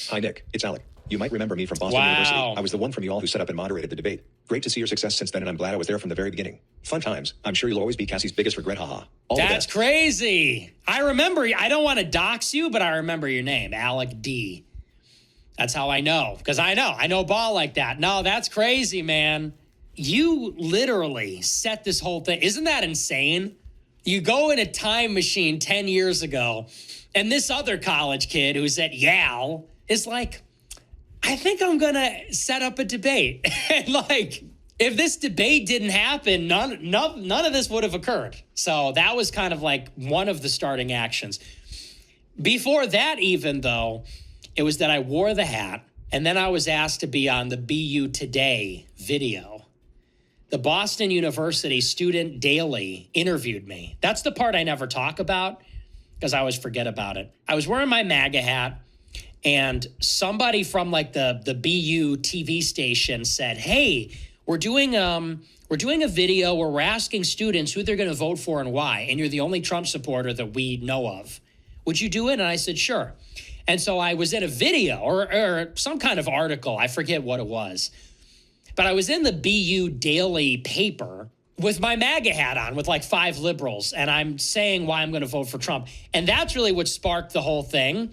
Hi, Nick. It's Alec. You might remember me from Boston University. I was the one from y'all who set up and moderated the debate. Great to see your success since then, and I'm glad I was there from the very beginning. Fun times. I'm sure you'll always be Cassie's biggest regret, haha. That's crazy. I remember, I don't want to dox you, but I remember your name, Alec D. That's how I know, because I know ball like that. No, that's crazy, man. You literally set this whole thing. Isn't that insane? You go in a time machine 10 years ago, and this other college kid who's at Yale is like, I think I'm going to set up a debate. And like, if this debate didn't happen, none of this would have occurred. So that was kind of like one of the starting actions. Before that, even though, it was that I wore the hat, and then I was asked to be on the BU Today video. The Boston University Student Daily interviewed me. That's the part I never talk about because I always forget about it. I was wearing my MAGA hat, and somebody from like the BU TV station said, hey, we're doing a video where we're asking students who they're going to vote for and why, and you're the only Trump supporter that we know of. Would you do it? And I said, sure. And so I was in a video or some kind of article. I forget what it was. But I was in the BU Daily paper with my MAGA hat on with like 5 liberals. And I'm saying why I'm going to vote for Trump. And that's really what sparked the whole thing.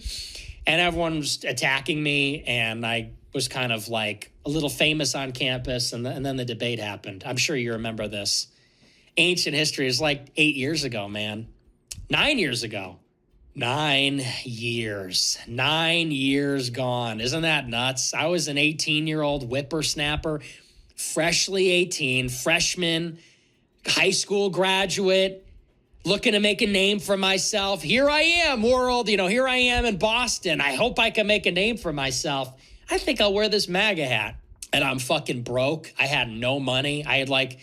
And everyone was attacking me. And I was kind of like a little famous on campus. And then the debate happened. I'm sure you remember this. Ancient history is like 8 years ago, man. 9 years ago. 9 years. 9 years gone. Isn't that nuts? I was an 18-year-old whippersnapper, freshly 18, freshman, high school graduate, looking to make a name for myself. Here I am, world. Here I am in Boston. I hope I can make a name for myself. I think I'll wear this MAGA hat. And I'm fucking broke. I had no money. I had like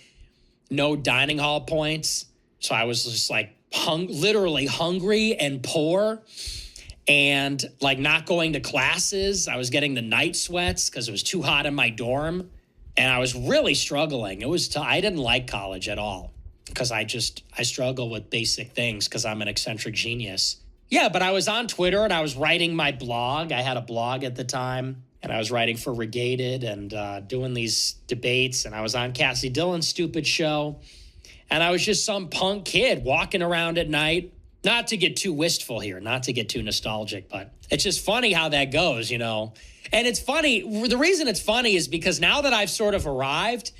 no dining hall points. So I was just like, literally hungry and poor and like not going to classes. I was getting the night sweats because it was too hot in my dorm. And I was really struggling. I didn't like college at all because I struggle with basic things because I'm an eccentric genius. Yeah, but I was on Twitter and I was writing my blog. I had a blog at the time and I was writing for Regated and doing these debates. And I was on Cassie Dillon's stupid show. And I was just some punk kid walking around at night, not to get too wistful here, not to get too nostalgic, but it's just funny how that goes, And it's funny. The reason it's funny is because now that I've sort of arrived,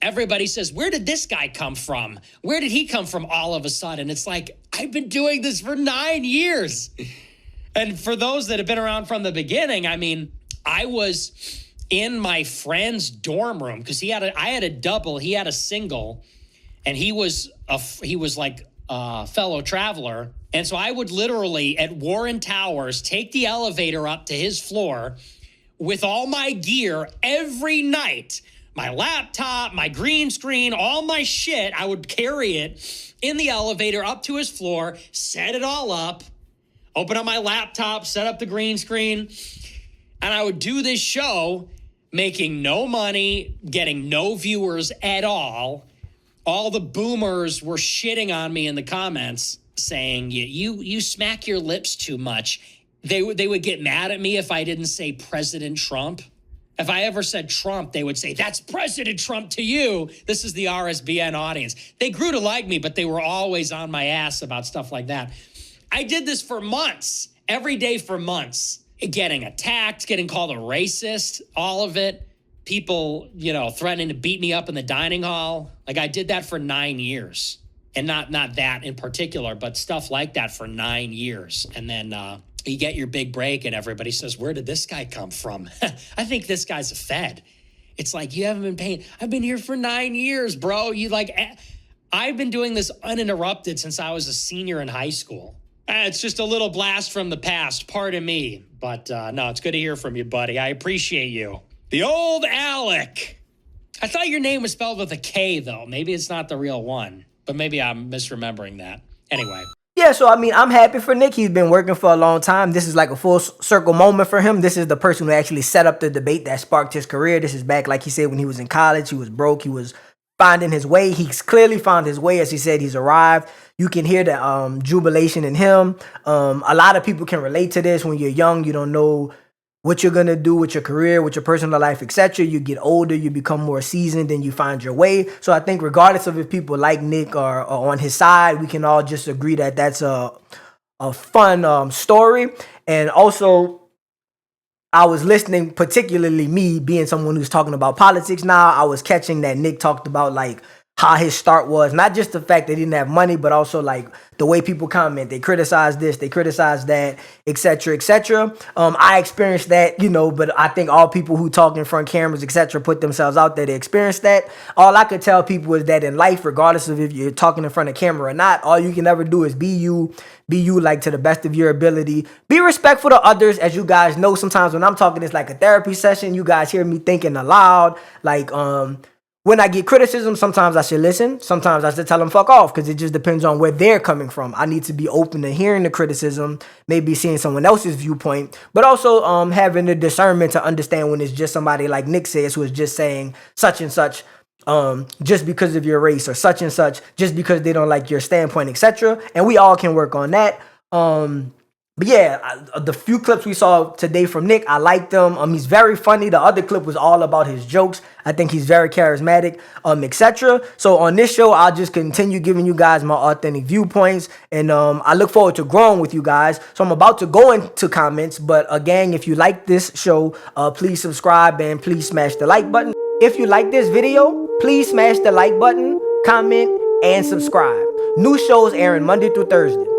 everybody says, where did this guy come from? Where did he come from all of a sudden? It's like, I've been doing this for 9 years. And for those that have been around from the beginning, I mean, I was in my friend's dorm room because I had a double, he had a single. And he was like a fellow traveler. And so I would literally at Warren Towers take the elevator up to his floor with all my gear every night. My laptop, my green screen, all my shit. I would carry it in the elevator up to his floor, set it all up, open up my laptop, set up the green screen. And I would do this show making no money, getting no viewers at all. All the boomers were shitting on me in the comments saying, you smack your lips too much. They would get mad at me if I didn't say President Trump. If I ever said Trump, they would say, that's President Trump to you. This is the RSBN audience. They grew to like me, but they were always on my ass about stuff like that. I did this for months, every day for months, getting attacked, getting called a racist, all of it. People, threatening to beat me up in the dining hall. Like I did that for 9 years. And not that in particular, but stuff like that for 9 years. And then you get your big break and everybody says, where did this guy come from? I think this guy's a Fed. It's like, you haven't been paying. I've been here for 9 years, bro. I've been doing this uninterrupted since I was a senior in high school. It's just a little blast from the past. Pardon me. But no, it's good to hear from you, buddy. I appreciate you. The old Alec. I thought your name was spelled with a K, though. Maybe it's not the real one, but maybe I'm misremembering that. Anyway. Yeah, so I mean, I'm happy for Nick. He's been working for a long time. This is like a full circle moment for him. This is the person who actually set up the debate that sparked his career. This is back, like he said, when he was in college. He was broke. He was finding his way. He's clearly found his way. As he said, he's arrived. You can hear the jubilation in him. A lot of people can relate to this. When you're young, you don't know what you're gonna do with your career, with your personal life, etc. You get older, you become more seasoned, and you find your way. So I think regardless of if people like Nick or on his side, we can all just agree that that's a fun story. And also, I was listening, particularly me being someone who's talking about politics now, I was catching that Nick talked about like how his start was, not just the fact that he didn't have money, but also like the way people comment. They criticize this, they criticize that, etc., etc. I experienced that, you know, but I think all people who talk in front of cameras, etc., put themselves out there, they experience that. All I could tell people is that in life, regardless of if you're talking in front of camera or not, all you can ever do is be you like to the best of your ability. Be respectful to others. As you guys know, sometimes when I'm talking, it's like a therapy session. You guys hear me thinking aloud. Like, when I get criticism, sometimes I should listen. Sometimes I should tell them fuck off, because it just depends on where they're coming from. I need to be open to hearing the criticism, maybe seeing someone else's viewpoint, but also having the discernment to understand when it's just somebody like Nick says, who is just saying such and such just because of your race, or such and such just because they don't like your standpoint, etc. And we all can work on that. But yeah, the few clips we saw today from Nick, I liked them. He's very funny. The other clip was all about his jokes. I think he's very charismatic, etc. So on this show, I'll just continue giving you guys my authentic viewpoints, and I look forward to growing with you guys. So I'm about to go into comments, but gang, if you like this show, please subscribe and please smash the like button. If you like this video, please smash the like button, comment, and subscribe. New shows airing Monday through Thursday.